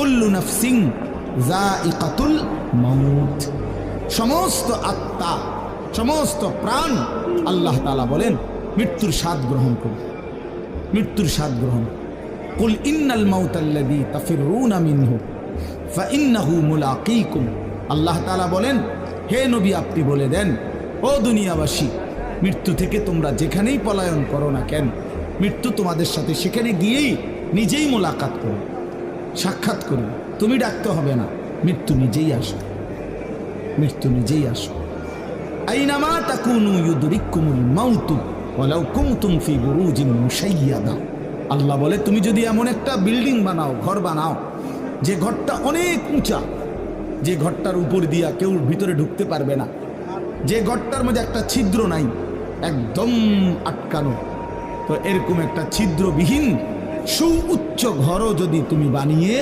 কুল্লু নাফসিন যায়িকাতুল মাউত, সমস্ত আত্মা, সমস্ত প্রাণ আল্লাহ তাআলা বলেন মৃত্যুর স্বাদ গ্রহণ করবে, মৃত্যুর স্বাদ গ্রহণ। কুল ইন্নাল মাউতাল্লাযী তাফিরুনা মিনহু ফাইন্নাহু মুলাকীকুম। আল্লাহ তাআলা বলেন, হে নবী আপনি বলে দেন, ও দুনিয়াবাসী, মৃত্যু থেকে তোমরা যেখানেই পলায়ন করো না কেন, মৃত্যু তোমাদের সাথে সেখানে গিয়েই নিজেই মোলাকাত করো, সাক্ষাৎ করবে। তুমি ডাকতে হবে না, মৃত্যু নিজেই আসবে, মৃত্যু নিজেই আসবে। আইনামা তাকুনু ইউদরিকুমুল মাউতু ওয়ালাউ কুনতুম ফি বুরুজিন মুশাইয়াদা। আল্লাহ বলে, তুমি যদি এমন একটা বিল্ডিং বানাও, ঘর বানাও, যে ঘরটা অনেক উঁচা, যে ঘরটার উপর দিয়া কেউ ভিতরে ঢুকতে পারবে না, যে ঘরটার মধ্যে একটা ছিদ্র নাই, একদম আটকানো, তো এরকম একটা ছিদ্রবিহীন সুউচ্চ ঘরও যদি তুমি বানিয়ে